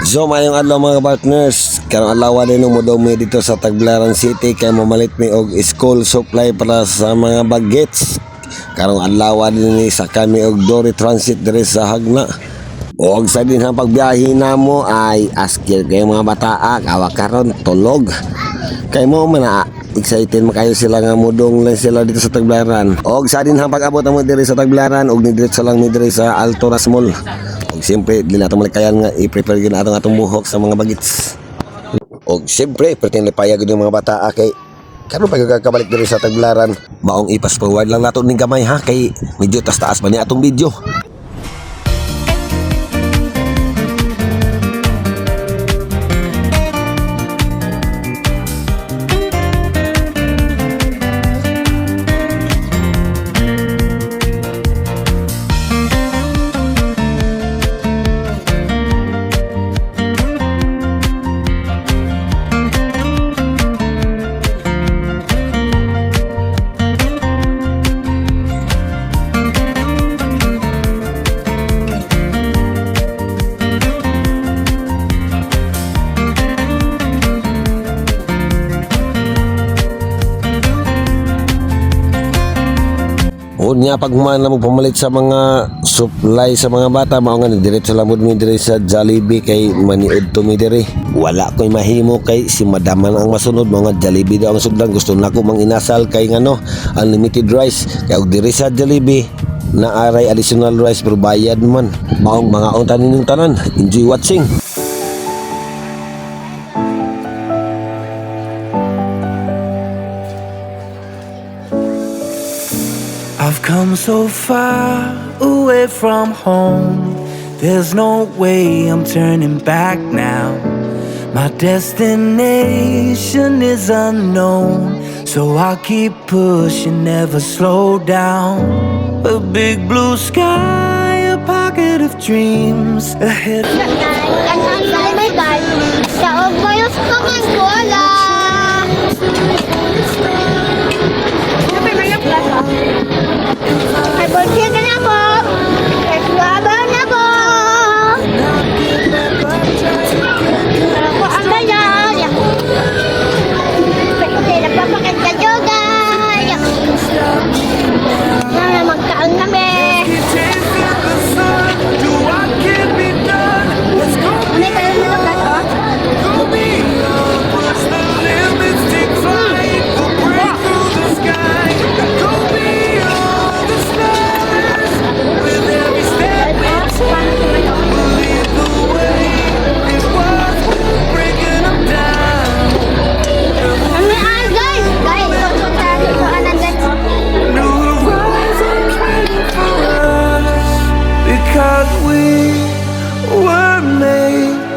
So mayong adlaw mga partners, karong adlaw din mo daw mi dito sa Tagbilaran City kay mamalit mi og school supply para sa mga bagets. Karong adlaw din ni sa kami og Dory Transit diri sa Hagna. Og sa din ang pagbiyahe namo ay askil kay mga bataa kawa karon tulog. Kay mo man excited makayo sila nga mudong lang sila dito sa Tagbilaran. Og sa din ang pag-abot mo diri sa Tagbilaran og ni diretso lang mi diri sa Altoras Mall. Siyempre, di natin malikayan nga i-prepare yun atong buhok sa mga bagits. O siyempre, pertin payag yung mga bata kay karon pa kakabalik diri sa Tagbilaran. Maong ipas forward lang nato ning gamay ha kay medyo taas ba ni atong video. Unya pag humana mo pamalit sa mga supply sa mga bata mao nga diretso lang mi diri sa Jollibee kay maniud to mi diri. Wala ko'y mahimo kay si madaman ang masunod mga Jollibee daw ang sugdan. Gusto nako mang inasal kay ngano unlimited rice kay og diri sa Jollibee na aray additional rice pero bayad man. Maong mga unta ninyong tanan. Enjoy watching. I've come so far away from home. There's no way I'm turning back now. My destination is unknown, so I'll keep pushing, never slow down. A big blue sky, a pocket of dreams ahead. Ay, bolsya ka na po. Eswaban na po. Ako ang ganyan. Kasi nagpapakit ka yoga. Nang magkaon kami. Ano yung kayo nalagas,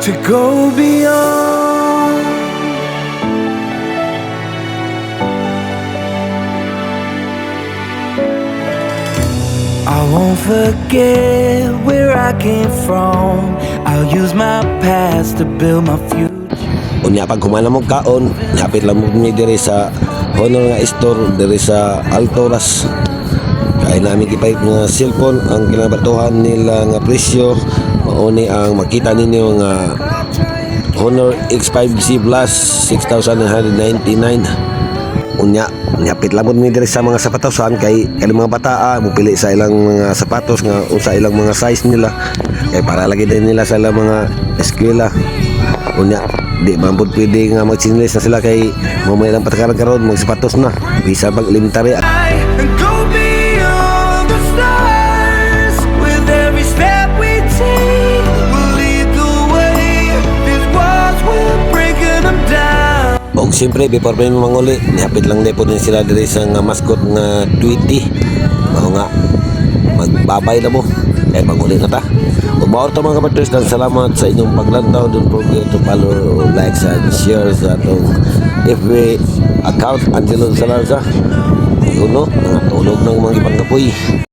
to go beyond. I won't forget where I came from. I'll use my past to build my future. Unya pag humana mo kaon, napit lang mo ni diri sa Honor nga store diri sa Altoras. Kaya namin kipait nga cellphone ang kinabatuhan nila nga presyo. Mauni ang makita ninyo nga Honor X5C Plus 6,999. Unya nyapit lang mo diri sa mga sapatosan kay mga bataa mupili sa ilang mga sapatos nga unsa ilang mga size nila kay para lagi din nila sa ilang mga eskwela. Unya di man pud pwede nga magchinelas na sila kay mamay lang patakaran karon mag sapatos na bisa pag elementary. Og siyempre before pa mo manguli nihapit lang po din sila diri sa nga mascot nga Tweety. Mao nga magbabay na mo kay manguli na ta. Ug mao to mga kapatid, dan salamat sa inyong paglantaw. Don't forget to follow, like and share sa atong FB account Angelo Salarza. Yun no, tulog ng mga ibang kapoy.